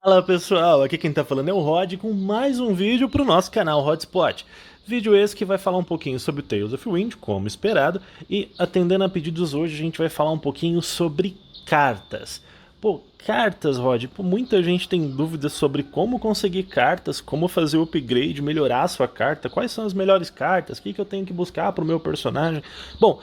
Fala pessoal, aqui quem tá falando é o Rod com mais um vídeo pro nosso canal Hotspot. Vídeo esse que vai falar um pouquinho sobre o Tales of Wind, como esperado, e atendendo a pedidos hoje a gente vai falar um pouquinho sobre cartas. Pô, cartas, Rod, pô, muita gente tem dúvidas sobre como conseguir cartas, como fazer o upgrade, melhorar a sua carta, quais são as melhores cartas, o que eu tenho que buscar pro meu personagem. Bom,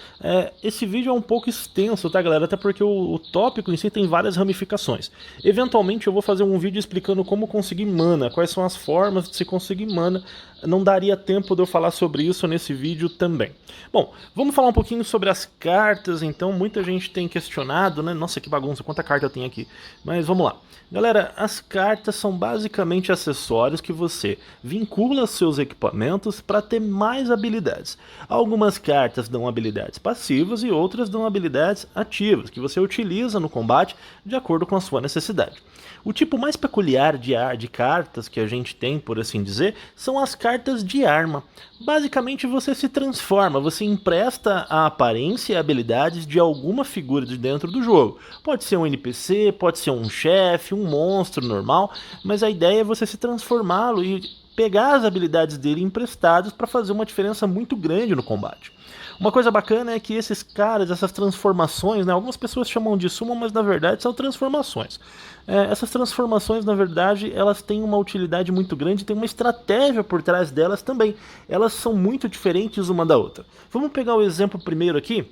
esse vídeo é um pouco extenso, tá galera? Até porque o tópico em si tem várias ramificações. Eventualmente eu vou fazer um vídeo explicando como conseguir mana, quais são as formas de se conseguir mana. Não daria tempo de eu falar sobre isso nesse vídeo também. Bom, vamos falar um pouquinho sobre as cartas, então. Muita gente tem questionado, né? Nossa, que bagunça, quanta carta eu tenho aqui. Mas vamos lá. Galera, as cartas são basicamente acessórios que você vincula aos seus equipamentos para ter mais habilidades. Algumas cartas dão habilidades passivas e outras dão habilidades ativas, que você utiliza no combate de acordo com a sua necessidade. O tipo mais peculiar de cartas que a gente tem, por assim dizer, são as cartas de arma. Basicamente você se transforma, você empresta a aparência e habilidades de alguma figura de dentro do jogo. Pode ser um NPC, pode ser um chefe, um monstro normal, mas a ideia é você se transformá-lo e pegar as habilidades dele emprestadas para fazer uma diferença muito grande no combate. Uma coisa bacana é que esses caras, essas transformações, né, algumas pessoas chamam de summon, mas na verdade são transformações. Essas transformações, na verdade, elas têm uma utilidade muito grande, tem uma estratégia por trás delas também. Elas são muito diferentes uma da outra. Vamos pegar o exemplo primeiro aqui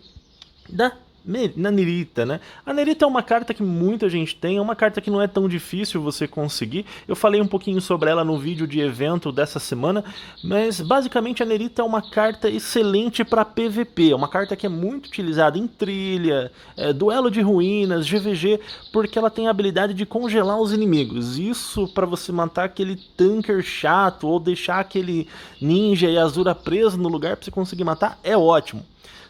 na Nerita, né? A Nerita é uma carta que muita gente tem, é uma carta que não é tão difícil você conseguir. Eu falei um pouquinho sobre ela no vídeo de evento dessa semana, mas basicamente a Nerita é uma carta excelente para PVP, é uma carta que é muito utilizada em trilha, duelo de ruínas, GVG, porque ela tem a habilidade de congelar os inimigos. Isso para você matar aquele tanker chato ou deixar aquele ninja e Azura preso no lugar para você conseguir matar, é ótimo.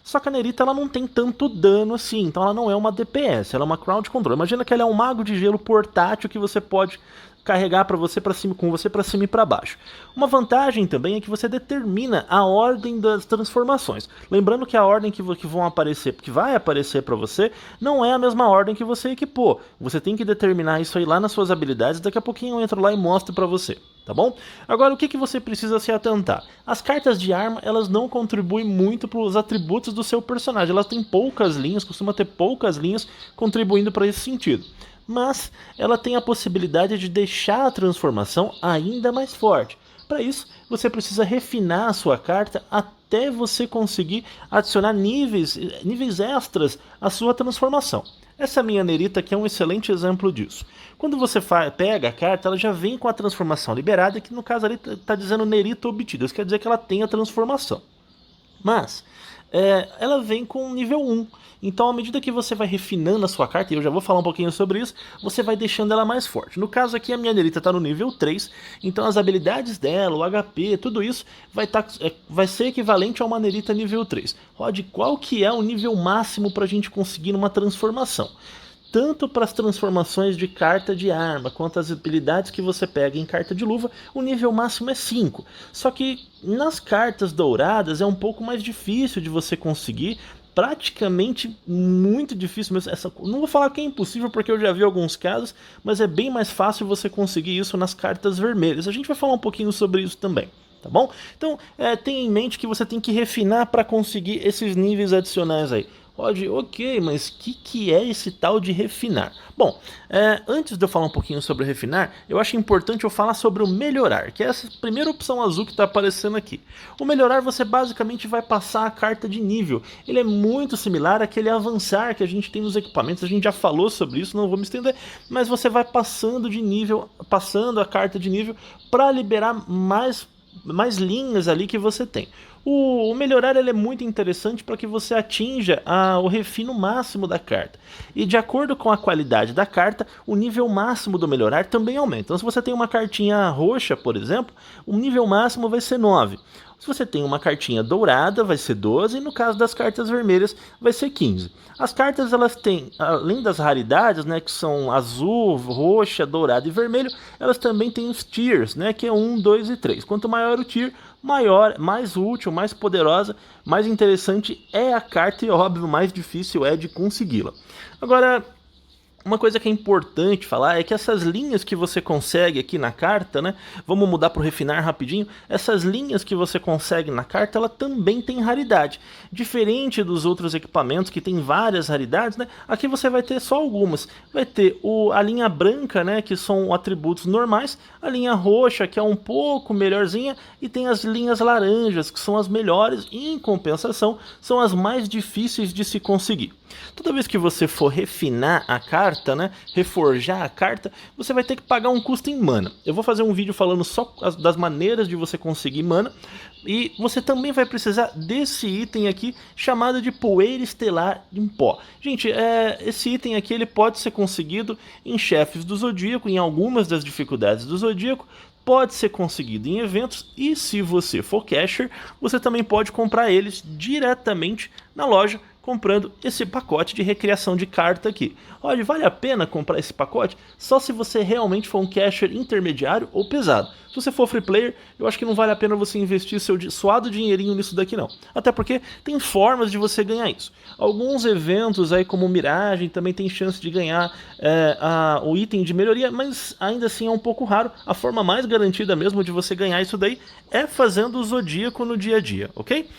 Só que a Nerita ela não tem tanto dano assim, então ela não é uma DPS, ela é uma crowd control. Imagina que ela é um mago de gelo portátil que você pode carregar para você para cima, com você para cima e para baixo. Uma vantagem também é que você determina a ordem das transformações. Lembrando que a ordem que vão aparecer, que vai aparecer para você, não é a mesma ordem que você equipou. Você tem que determinar isso aí lá nas suas habilidades, daqui a pouquinho eu entro lá e mostro para você. Tá bom? Agora o que você precisa se atentar? As cartas de arma elas não contribuem muito para os atributos do seu personagem. Elas têm poucas linhas, costuma ter poucas linhas contribuindo para esse sentido. Mas ela tem a possibilidade de deixar a transformação ainda mais forte. Para isso, você precisa refinar a sua carta até você conseguir adicionar níveis extras à sua transformação. Essa minha Nerita aqui é um excelente exemplo disso. Quando você pega a carta, ela já vem com a transformação liberada, que no caso ali está dizendo Nerita obtida, isso quer dizer que ela tem a transformação. Mas ela vem com nível 1. Então, à medida que você vai refinando a sua carta, e eu já vou falar um pouquinho sobre isso, você vai deixando ela mais forte. No caso aqui, a minha Nerita está no nível 3, então as habilidades dela, o HP, tudo isso vai ser equivalente a uma Nerita nível 3. Rod, qual que é o nível máximo para a gente conseguir uma transformação? Tanto para as transformações de carta de arma, quanto as habilidades que você pega em carta de luva, o nível máximo é 5. Só que nas cartas douradas é um pouco mais difícil de você conseguir, praticamente muito difícil mesmo. Não vou falar que é impossível porque eu já vi alguns casos, mas é bem mais fácil você conseguir isso nas cartas vermelhas. A gente vai falar um pouquinho sobre isso também. Tá bom? Então, tenha em mente que você tem que refinar para conseguir esses níveis adicionais aí. Rod, ok, mas o que é esse tal de refinar? Bom, antes de eu falar um pouquinho sobre refinar, eu acho importante eu falar sobre o melhorar, que é essa primeira opção azul que está aparecendo aqui. O melhorar você basicamente vai passar a carta de nível. Ele é muito similar àquele avançar que a gente tem nos equipamentos, a gente já falou sobre isso, não vou me estender, mas você vai passando de nível, passando a carta de nível para liberar mais linhas ali que você tem. O melhorar ele é muito interessante para que você atinja o refino máximo da carta. E de acordo com a qualidade da carta, o nível máximo do melhorar também aumenta. Então se você tem uma cartinha roxa, por exemplo, o nível máximo vai ser 9. Se você tem uma cartinha dourada, vai ser 12, e no caso das cartas vermelhas, vai ser 15. As cartas, elas têm, além das raridades, né, que são azul, roxa, dourado e vermelho, elas também têm os tiers, né, que é 1, 2 e 3. Quanto maior o tier, maior, mais útil, mais poderosa, mais interessante é a carta e, óbvio, mais difícil é de consegui-la. Agora, Uma coisa que é importante falar é que essas linhas que você consegue aqui na carta, né? Vamos mudar para o refinar rapidinho. Essas linhas que você consegue na carta, ela também tem raridade. Diferente dos outros equipamentos que tem várias raridades, né? Aqui você vai ter só algumas. Vai ter a linha branca, né? Que são atributos normais. A linha roxa, que é um pouco melhorzinha. E tem as linhas laranjas, que são as melhores. E, em compensação, são as mais difíceis de se conseguir. Toda vez que você for refinar a carta, né, reforjar a carta, você vai ter que pagar um custo em mana. Eu vou fazer um vídeo falando só das maneiras de você conseguir mana, e você também vai precisar desse item aqui, chamado de poeira estelar em pó. Gente, esse item aqui ele pode ser conseguido em chefes do Zodíaco, em algumas das dificuldades do Zodíaco, pode ser conseguido em eventos, e se você for casher, você também pode comprar eles diretamente na loja, comprando esse pacote de recriação de carta aqui. Olha, vale a pena comprar esse pacote só se você realmente for um casher intermediário ou pesado. Se você for free player, eu acho que não vale a pena você investir seu suado dinheirinho nisso daqui não. Até porque tem formas de você ganhar isso. Alguns eventos aí como Miragem também tem chance de ganhar o item de melhoria, mas ainda assim é um pouco raro. A forma mais garantida mesmo de você ganhar isso daí é fazendo o Zodíaco no dia a dia, ok?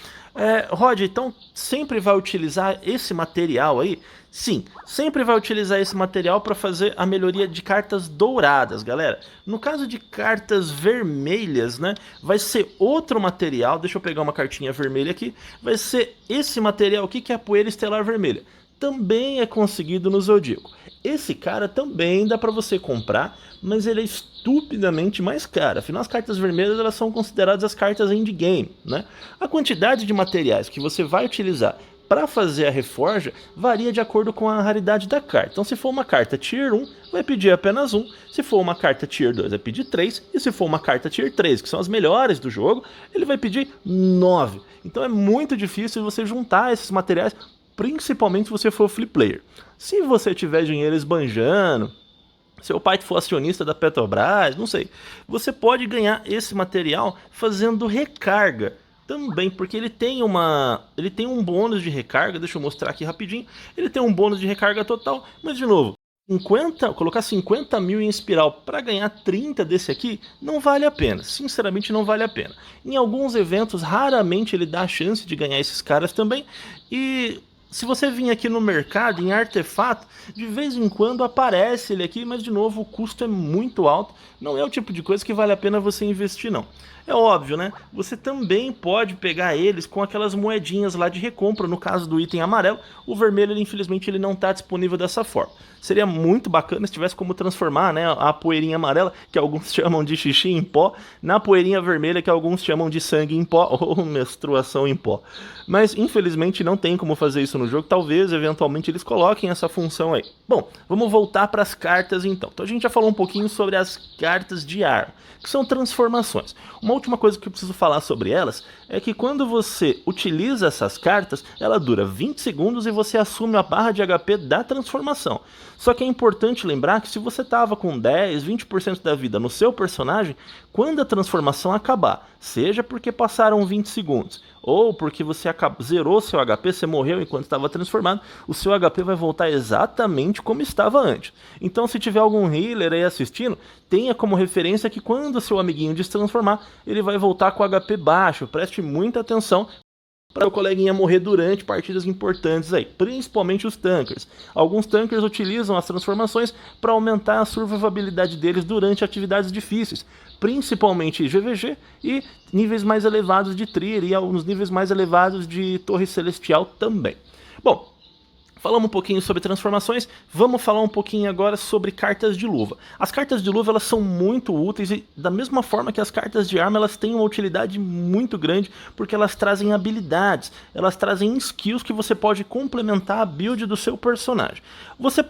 Rod, então sempre vai utilizar esse material aí? Sim, sempre vai utilizar esse material para fazer a melhoria de cartas douradas, galera. No caso de cartas vermelhas, né, vai ser outro material. Deixa eu pegar uma cartinha vermelha aqui. Vai ser esse material aqui, que é a poeira estelar vermelha. Também é conseguido no Zodíaco. Esse cara também dá para você comprar, mas ele é estupidamente mais caro. Afinal, as cartas vermelhas elas são consideradas as cartas endgame, né? A quantidade de materiais que você vai utilizar para fazer a reforja varia de acordo com a raridade da carta. Então, se for uma carta Tier 1, vai pedir apenas 1. Se for uma carta Tier 2, vai pedir 3. E se for uma carta Tier 3, que são as melhores do jogo, ele vai pedir 9. Então, é muito difícil você juntar esses materiais, principalmente se você for free player. Se você tiver dinheiro esbanjando, seu pai for acionista da Petrobras, não sei, você pode ganhar esse material fazendo recarga também, porque ele tem um bônus de recarga. Deixa eu mostrar aqui rapidinho. Ele tem um bônus de recarga total, mas de novo, colocar 50 mil em espiral para ganhar 30 desse aqui não vale a pena, sinceramente não vale a pena. Em alguns eventos, raramente ele dá a chance de ganhar esses caras também, e se você vir aqui no mercado, em artefato, de vez em quando aparece ele aqui, mas de novo o custo é muito alto, não é o tipo de coisa que vale a pena você investir não. É óbvio, né? Você também pode pegar eles com aquelas moedinhas lá de recompra, no caso do item amarelo. O vermelho, infelizmente, ele não está disponível dessa forma. Seria muito bacana se tivesse como transformar, né, a poeirinha amarela, que alguns chamam de xixi em pó, na poeirinha vermelha, que alguns chamam de sangue em pó, ou menstruação em pó. Mas, infelizmente, não tem como fazer isso no jogo. Talvez, eventualmente, eles coloquem essa função aí. Bom, vamos voltar para as cartas, então. Então, a gente já falou um pouquinho sobre as cartas de arma, que são transformações. Uma última coisa que eu preciso falar sobre elas é que quando você utiliza essas cartas, ela dura 20 segundos e você assume a barra de HP da transformação. Só que é importante lembrar que se você estava com 10, 20% da vida no seu personagem, quando a transformação acabar, seja porque passaram 20 segundos, ou porque você zerou seu HP, você morreu enquanto estava transformado, o seu HP vai voltar exatamente como estava antes. Então, se tiver algum healer aí assistindo, tenha como referência que quando o seu amiguinho destransformar, ele vai voltar com HP baixo. Preste muita atenção para o coleguinha morrer durante partidas importantes aí, principalmente os tankers. Alguns tankers utilizam as transformações para aumentar a survivabilidade deles durante atividades difíceis, principalmente GVG e níveis mais elevados de Trier e alguns níveis mais elevados de Torre Celestial também. Bom, falamos um pouquinho sobre transformações, vamos falar um pouquinho agora sobre cartas de luva. As cartas de luva elas são muito úteis e da mesma forma que as cartas de arma elas têm uma utilidade muito grande porque elas trazem habilidades, elas trazem skills que você pode complementar a build do seu personagem.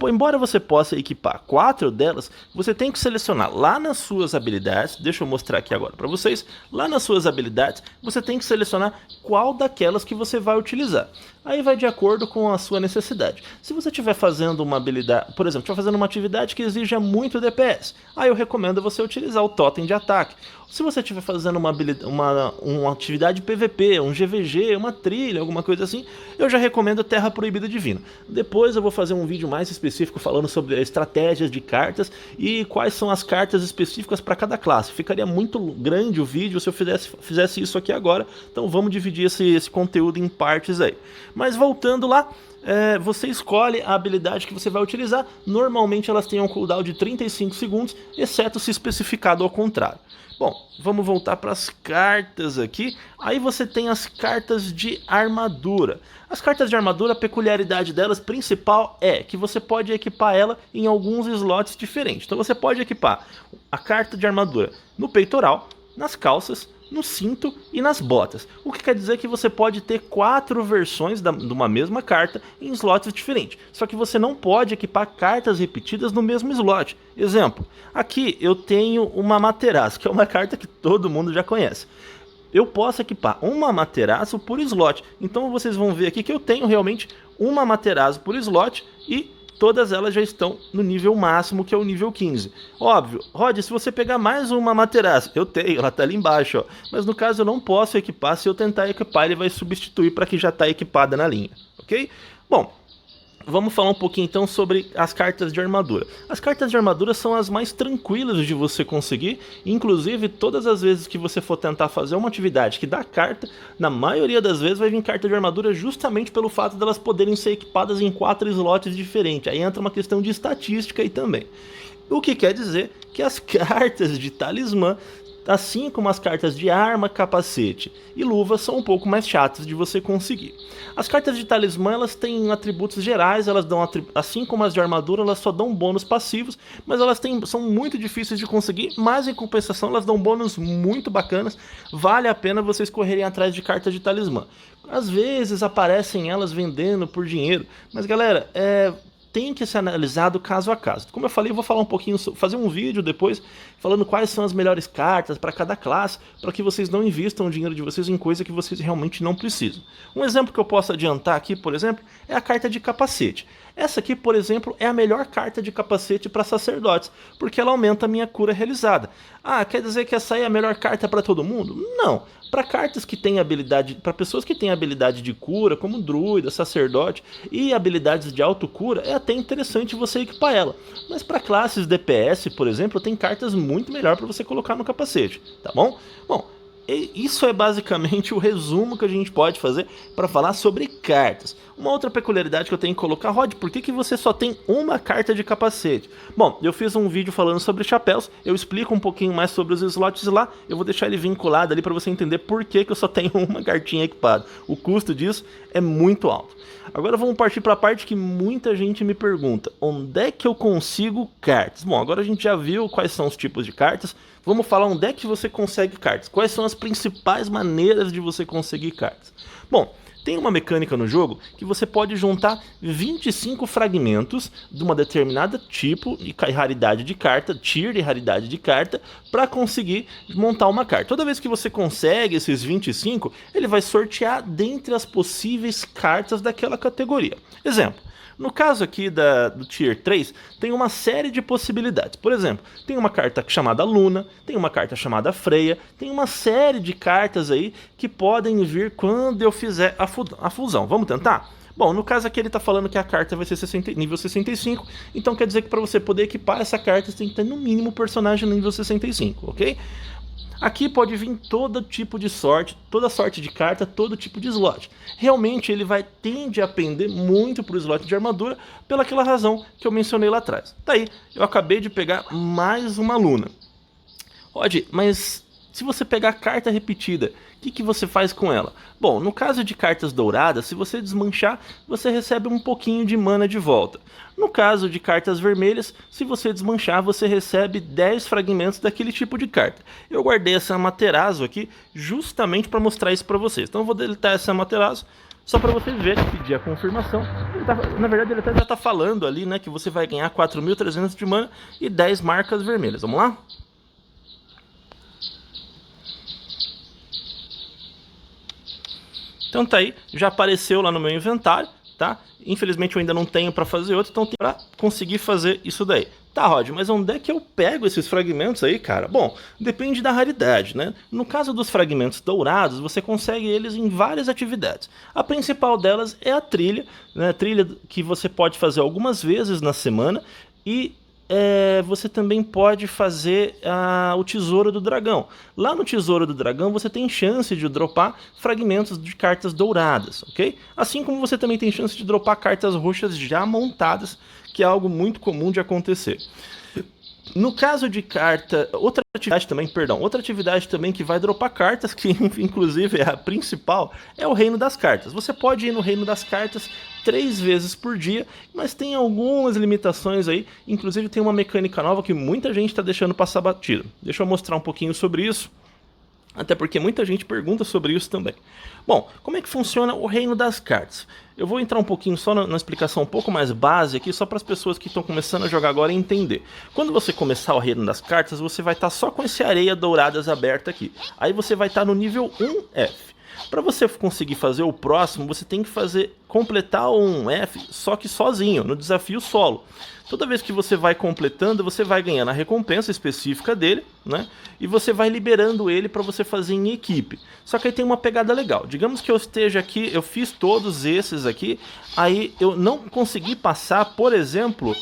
Embora você possa equipar 4 delas, você tem que selecionar lá nas suas habilidades, deixa eu mostrar aqui agora para vocês, lá nas suas habilidades você tem que selecionar qual daquelas que você vai utilizar. Aí vai de acordo com a sua necessidade. Se você estiver fazendo uma habilidade, por exemplo, estiver fazendo uma atividade que exija muito DPS, aí eu recomendo você utilizar o totem de ataque. Se você estiver fazendo uma atividade PVP, um GVG, uma trilha, alguma coisa assim, eu já recomendo Terra Proibida Divina. Depois eu vou fazer um vídeo mais específico falando sobre estratégias de cartas e quais são as cartas específicas para cada classe. Ficaria muito grande o vídeo se eu fizesse isso aqui agora, então vamos dividir esse conteúdo em partes aí. Mas voltando lá, você escolhe a habilidade que você vai utilizar. Normalmente elas têm um cooldown de 35 segundos, exceto se especificado ao contrário. Bom, vamos voltar para as cartas aqui. Aí você tem as cartas de armadura. As cartas de armadura, a peculiaridade delas principal é que você pode equipar ela em alguns slots diferentes. Então você pode equipar a carta de armadura no peitoral, nas calças, no cinto e nas botas. O que quer dizer que você pode ter 4 versões de uma mesma carta em slots diferentes. Só que você não pode equipar cartas repetidas no mesmo slot. Exemplo, aqui eu tenho uma Materaço, que é uma carta que todo mundo já conhece. Eu posso equipar uma Materaço por slot. Então vocês vão ver aqui que eu tenho realmente uma Materaço por slot e todas elas já estão no nível máximo, que é o nível 15. Óbvio, Rod, se você pegar mais uma Materaço, eu tenho, ela tá ali embaixo, ó. Mas no caso eu não posso equipar, se eu tentar equipar ele vai substituir para que já está equipada na linha, ok? Bom, vamos falar um pouquinho então sobre as cartas de armadura. As cartas de armadura são as mais tranquilas de você conseguir, inclusive todas as vezes que você for tentar fazer uma atividade que dá carta, na maioria das vezes vai vir carta de armadura justamente pelo fato delas poderem ser equipadas em 4 slots diferentes. Aí entra uma questão de estatística aí também. O que quer dizer que as cartas de talismã, assim como as cartas de arma, capacete e luva, são um pouco mais chatas de você conseguir. As cartas de talismã, elas têm atributos gerais, elas dão assim como as de armadura, elas só dão bônus passivos, mas elas são muito difíceis de conseguir, mas em compensação elas dão bônus muito bacanas, vale a pena vocês correrem atrás de cartas de talismã. Às vezes aparecem elas vendendo por dinheiro, mas galera, tem que ser analisado caso a caso. Como eu falei, eu vou falar um pouquinho, fazer um vídeo depois falando quais são as melhores cartas para cada classe, para que vocês não invistam o dinheiro de vocês em coisa que vocês realmente não precisam. Um exemplo que eu posso adiantar aqui, por exemplo, é a carta de capacete. Essa aqui, por exemplo, é a melhor carta de capacete para sacerdotes, porque ela aumenta a minha cura realizada. Ah, quer dizer que essa aí é a melhor carta para todo mundo? Não. Para cartas que têm habilidade, para pessoas que têm habilidade de cura, como druida, sacerdote e habilidades de autocura, é até interessante você equipar ela. Mas para classes DPS, por exemplo, tem cartas muito melhor para você colocar no capacete, tá bom? Bom, isso é basicamente o resumo que a gente pode fazer para falar sobre cartas. Uma outra peculiaridade que eu tenho que colocar, Rod, por que você só tem uma carta de capacete? Bom, eu fiz um vídeo falando sobre chapéus, eu explico um pouquinho mais sobre os slots lá, eu vou deixar ele vinculado ali para você entender por que eu só tenho uma cartinha equipada. O custo disso é muito alto. Agora vamos partir para a parte que muita gente me pergunta, onde é que eu consigo cartas? Bom, agora a gente já viu quais são os tipos de cartas, vamos falar onde é que você consegue cartas, quais são as principais maneiras de você conseguir cartas. Bom, tem uma mecânica no jogo que você pode juntar 25 fragmentos de uma determinada tipo e raridade de carta, tier de raridade de carta, para conseguir montar uma carta. Toda vez que você consegue esses 25, ele vai sortear dentre as possíveis cartas daquela categoria. Exemplo. No caso aqui do Tier 3, tem uma série de possibilidades. Por exemplo, tem uma carta chamada Luna, tem uma carta chamada Freya, tem uma série de cartas aí que podem vir quando eu fizer a fusão. Vamos tentar? Bom, no caso aqui ele está falando que a carta vai ser nível 65, então quer dizer que para você poder equipar essa carta, você tem que ter no mínimo personagem nível 65, ok? Aqui pode vir todo tipo de sorte, toda sorte de carta, todo tipo de slot. Realmente ele tende a pender muito para o slot de armadura, pelaquela razão que eu mencionei lá atrás. Tá aí, eu acabei de pegar mais uma Luna. Rod, mas se você pegar carta repetida, o que você faz com ela? Bom, no caso de cartas douradas, se você desmanchar, você recebe um pouquinho de mana de volta. No caso de cartas vermelhas, se você desmanchar, você recebe 10 fragmentos daquele tipo de carta. Eu guardei essa Materaço aqui justamente para mostrar isso para vocês. Então eu vou deletar essa Materaço só para vocês verem, pedir a confirmação. Na verdade ele até já está falando ali, né, que você vai ganhar 4.300 de mana e 10 marcas vermelhas. Vamos lá? Então tá aí, já apareceu lá no meu inventário, tá? Infelizmente eu ainda não tenho para fazer outro, então tem para conseguir fazer isso daí. Tá, Rod, mas onde é que eu pego esses fragmentos aí, cara? Bom, depende da raridade, né? No caso dos fragmentos dourados, você consegue eles em várias atividades. A principal delas é a trilha, né? Trilha que você pode fazer algumas vezes na semana e você também pode fazer o Tesouro do Dragão. Lá no Tesouro do Dragão você tem chance de dropar fragmentos de cartas douradas, ok? Assim como você também tem chance de dropar cartas roxas já montadas, que é algo muito comum de acontecer. No caso de carta, outra atividade também que vai dropar cartas, que inclusive é a principal, é o Reino das Cartas. Você pode ir no Reino das Cartas 3 vezes por dia, mas tem algumas limitações aí, inclusive tem uma mecânica nova que muita gente está deixando passar batido. Deixa eu mostrar um pouquinho sobre isso, até porque muita gente pergunta sobre isso também. Bom, como é que funciona o Reino das Cartas? Eu vou entrar um pouquinho só na explicação um pouco mais base aqui, só para as pessoas que estão começando a jogar agora entender. Quando você começar o Reino das Cartas, você vai estar só com esse areia douradas aberta aqui. Aí você vai estar no nível 1F. Para você conseguir fazer o próximo, você tem que completar um F, só que sozinho, no desafio solo. Toda vez que você vai completando, você vai ganhando a recompensa específica dele, né? E você vai liberando ele para você fazer em equipe. Só que aí tem uma pegada legal. Digamos que eu esteja aqui, eu fiz todos esses aqui, aí eu não consegui passar, por exemplo,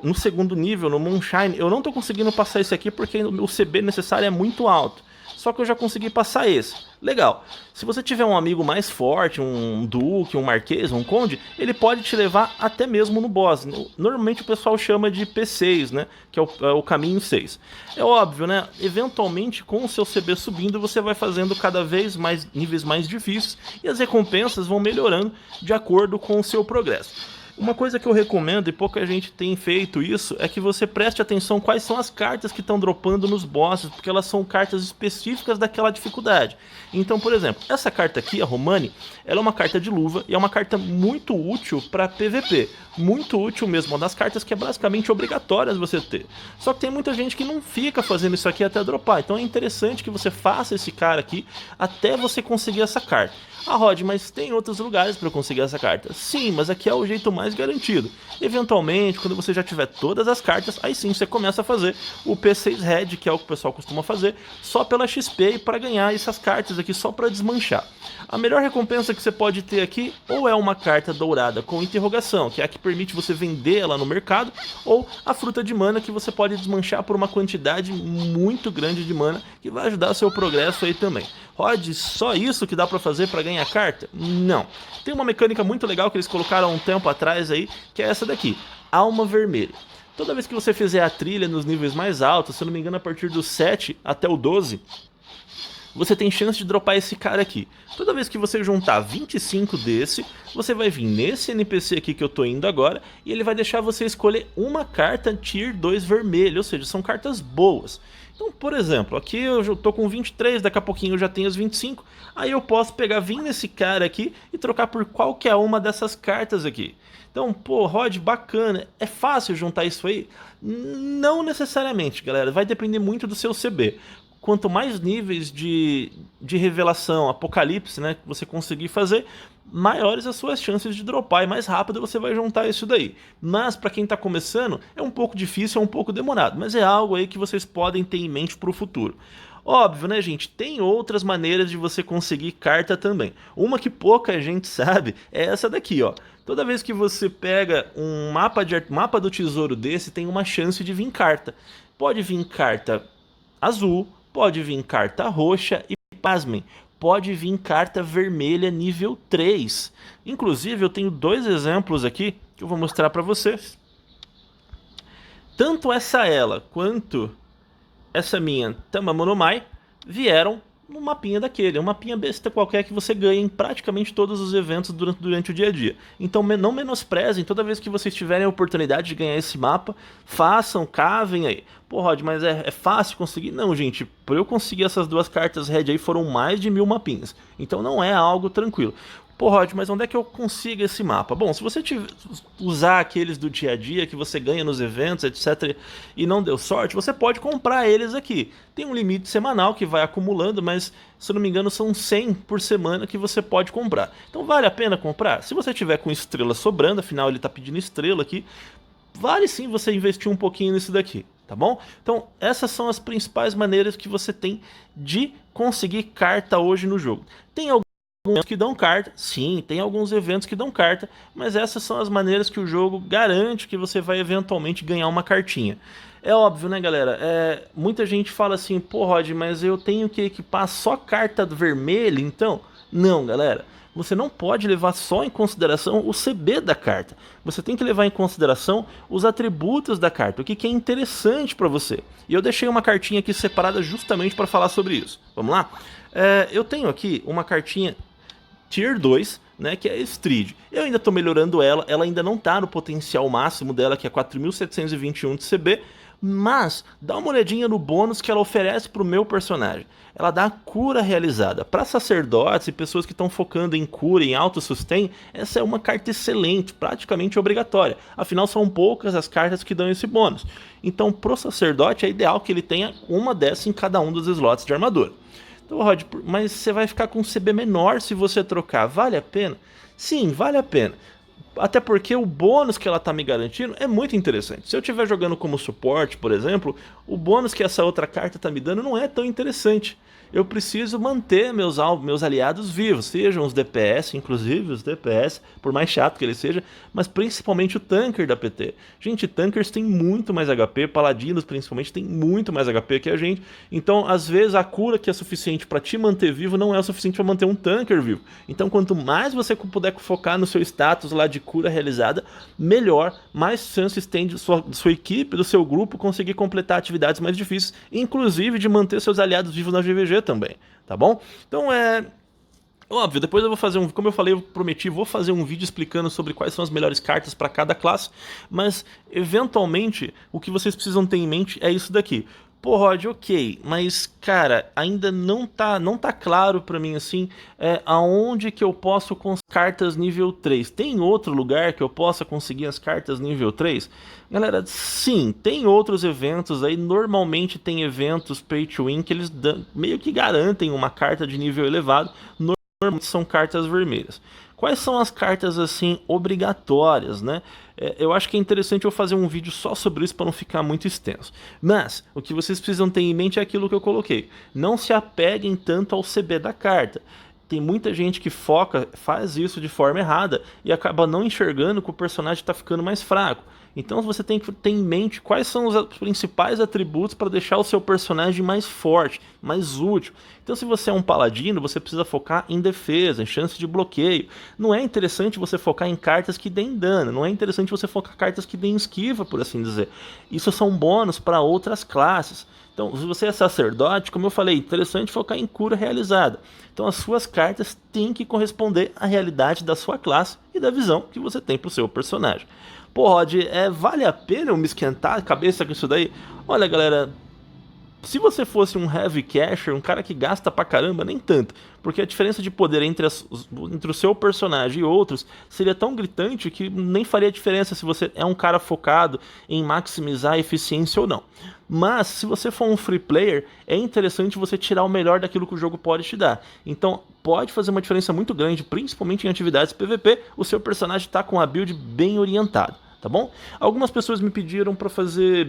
no segundo nível, no Moonshine, eu não estou conseguindo passar esse aqui porque o CB necessário é muito alto. Só que eu já consegui passar esse. Legal. Se você tiver um amigo mais forte, um duque, um marquês, um conde, ele pode te levar até mesmo no boss. Normalmente o pessoal chama de P6, né? Que é o caminho 6. É óbvio, né? Eventualmente, com o seu CB subindo, você vai fazendo cada vez mais níveis mais difíceis e as recompensas vão melhorando de acordo com o seu progresso. Uma coisa que eu recomendo, e pouca gente tem feito isso, é que você preste atenção quais são as cartas que estão dropando nos bosses, porque elas são cartas específicas daquela dificuldade. Então, por exemplo, essa carta aqui, a Romani, ela é uma carta de luva e é uma carta muito útil para PVP. Muito útil mesmo, uma das cartas que é basicamente obrigatória você ter. Só que tem muita gente que não fica fazendo isso aqui até dropar, então é interessante que você faça esse cara aqui até você conseguir essa carta. Ah, Rod, mas tem outros lugares para eu conseguir essa carta. Sim, mas aqui é o jeito mais garantido. Eventualmente, quando você já tiver todas as cartas, aí sim você começa a fazer o P6 Red, que é o que o pessoal costuma fazer, só pela XP e para ganhar essas cartas aqui só para desmanchar. A melhor recompensa que você pode ter aqui ou é uma carta dourada com interrogação, que é a que permite você vender ela no mercado, ou a fruta de mana que você pode desmanchar por uma quantidade muito grande de mana, que vai ajudar o seu progresso aí também. Rod, só isso que dá pra fazer pra ganhar carta? Não. Tem uma mecânica muito legal que eles colocaram um tempo atrás aí, que é essa daqui, Alma Vermelha. Toda vez que você fizer a trilha nos níveis mais altos, se eu não me engano a partir do 7 até o 12, você tem chance de dropar esse cara aqui. Toda vez que você juntar 25 desse, você vai vir nesse NPC aqui que eu tô indo agora, e ele vai deixar você escolher uma carta Tier 2 vermelho, ou seja, são cartas boas. Então, por exemplo, aqui eu já tô com 23, daqui a pouquinho eu já tenho as 25, aí eu posso vir nesse cara aqui e trocar por qualquer uma dessas cartas aqui. Então, pô, Rod, bacana, é fácil juntar isso aí? Não necessariamente, galera, vai depender muito do seu CB. Quanto mais níveis de revelação, apocalipse, né, que você conseguir fazer, maiores as suas chances de dropar e mais rápido você vai juntar isso daí. Mas para quem está começando, é um pouco difícil, é um pouco demorado, mas é algo aí que vocês podem ter em mente para o futuro. Óbvio, né, gente? Tem outras maneiras de você conseguir carta também. Uma que pouca gente sabe é essa daqui, ó. Toda vez que você pega um mapa do tesouro desse, tem uma chance de vir carta. Pode vir carta azul, pode vir carta roxa e, pasmem, pode vir carta vermelha nível 3. Inclusive, eu tenho 2 exemplos aqui que eu vou mostrar para vocês. Tanto ela quanto essa minha Tamamonomai vieram no mapinha daquele, um mapinha besta qualquer que você ganha em praticamente todos os eventos durante o dia a dia. Então não menosprezem, toda vez que vocês tiverem a oportunidade de ganhar esse mapa, façam, cavem aí. Pô, Rod, mas é fácil conseguir? Não, gente, para eu conseguir essas 2 cartas Red aí foram mais de 1000 mapinhas, então não é algo tranquilo. Pô, Rod, mas onde é que eu consigo esse mapa? Bom, se você usar aqueles do dia a dia que você ganha nos eventos, etc, e não deu sorte, você pode comprar eles aqui. Tem um limite semanal que vai acumulando, mas se eu não me engano são 100 por semana que você pode comprar. Então vale a pena comprar? Se você tiver com estrela sobrando, afinal ele está pedindo estrela aqui, vale sim você investir um pouquinho nisso daqui, tá bom? Então essas são as principais maneiras que você tem de conseguir carta hoje no jogo. Tem alguns que dão carta, sim, tem alguns eventos que dão carta, mas essas são as maneiras que o jogo garante que você vai eventualmente ganhar uma cartinha. É óbvio, né, galera? Muita gente fala assim, pô, Rod, mas eu tenho que equipar só carta vermelha, então? Não, galera. Você não pode levar só em consideração o CB da carta. Você tem que levar em consideração os atributos da carta, o que é interessante para você. E eu deixei uma cartinha aqui separada justamente para falar sobre isso. Vamos lá? Eu tenho aqui uma cartinha Tier 2, né, que é a Strid. Eu ainda estou melhorando ela, ela ainda não está no potencial máximo dela, que é 4.721 de CB, mas dá uma olhadinha no bônus que ela oferece para o meu personagem. Ela dá cura realizada. Para sacerdotes e pessoas que estão focando em cura, em auto-sustain, essa é uma carta excelente, praticamente obrigatória. Afinal, são poucas as cartas que dão esse bônus. Então, pro sacerdote, é ideal que ele tenha uma dessa em cada um dos slots de armadura. Então, Rod, mas você vai ficar com um CB menor se você trocar. Vale a pena? Sim, vale a pena. Até porque o bônus que ela tá me garantindo é muito interessante. Se eu estiver jogando como suporte, por exemplo, o bônus que essa outra carta tá me dando não é tão interessante. Eu preciso manter meus aliados vivos, sejam os DPS, inclusive os DPS, por mais chato que ele seja, mas principalmente o tanker da PT. Gente, tankers têm muito mais HP, paladinos principalmente têm muito mais HP que a gente, então às vezes a cura que é suficiente para te manter vivo não é o suficiente para manter um tanker vivo. Então quanto mais você puder focar no seu status lá de cura realizada, melhor, mais chances tem de sua equipe, do seu grupo conseguir completar atividades mais difíceis, inclusive de manter seus aliados vivos na GVG também, tá bom? Então óbvio, depois eu vou fazer como eu falei, eu prometi, vou fazer um vídeo explicando sobre quais são as melhores cartas para cada classe, mas eventualmente o que vocês precisam ter em mente é isso daqui. Pô, Rod, ok, mas cara, ainda não tá claro pra mim assim, aonde que eu posso conseguir cartas nível 3. Tem outro lugar que eu possa conseguir as cartas nível 3? Galera, sim, tem outros eventos aí, normalmente tem eventos pay to win que eles meio que garantem uma carta de nível elevado, normalmente são cartas vermelhas. Quais são as cartas assim obrigatórias, né? Eu acho que é interessante eu fazer um vídeo só sobre isso para não ficar muito extenso. Mas o que vocês precisam ter em mente é aquilo que eu coloquei. Não se apeguem tanto ao CB da carta. Tem muita gente que faz isso de forma errada e acaba não enxergando que o personagem está ficando mais fraco. Então você tem que ter em mente quais são os principais atributos para deixar o seu personagem mais forte, mais útil. Então se você é um paladino, você precisa focar em defesa, em chance de bloqueio. Não é interessante você focar em cartas que deem dano, não é interessante você focar em cartas que deem esquiva, por assim dizer. Isso são bônus para outras classes. Então, se você é sacerdote, como eu falei, interessante focar em cura realizada. Então as suas cartas têm que corresponder à realidade da sua classe e da visão que você tem para o seu personagem. Pô, Rod, vale a pena eu me esquentar a cabeça com isso daí? Olha, galera, se você fosse um heavy casher, um cara que gasta pra caramba, nem tanto. Porque a diferença de poder entre o seu personagem e outros seria tão gritante que nem faria diferença se você é um cara focado em maximizar a eficiência ou não. Mas se você for um free player, é interessante você tirar o melhor daquilo que o jogo pode te dar. Então pode fazer uma diferença muito grande, principalmente em atividades PVP, o seu personagem está com a build bem orientada. Tá bom? Algumas pessoas me pediram para fazer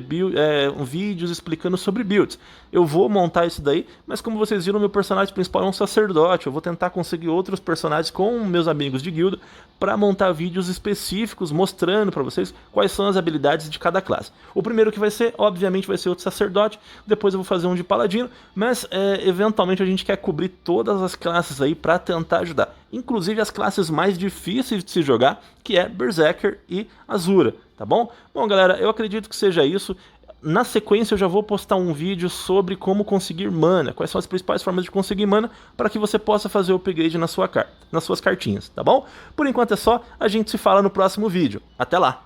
vídeos explicando sobre builds. Eu vou montar isso daí, mas como vocês viram, meu personagem principal é um sacerdote. Eu vou tentar conseguir outros personagens com meus amigos de guilda para montar vídeos específicos mostrando para vocês quais são as habilidades de cada classe. O primeiro que vai ser, obviamente, vai ser outro sacerdote. Depois eu vou fazer um de paladino, mas eventualmente a gente quer cobrir todas as classes aí para tentar ajudar. Inclusive as classes mais difíceis de se jogar, que é Berserker e Azura, tá bom? Bom, galera, eu acredito que seja isso. Na sequência eu já vou postar um vídeo sobre como conseguir mana, quais são as principais formas de conseguir mana para que você possa fazer o upgrade nas suas cartinhas, tá bom? Por enquanto é só, a gente se fala no próximo vídeo. Até lá!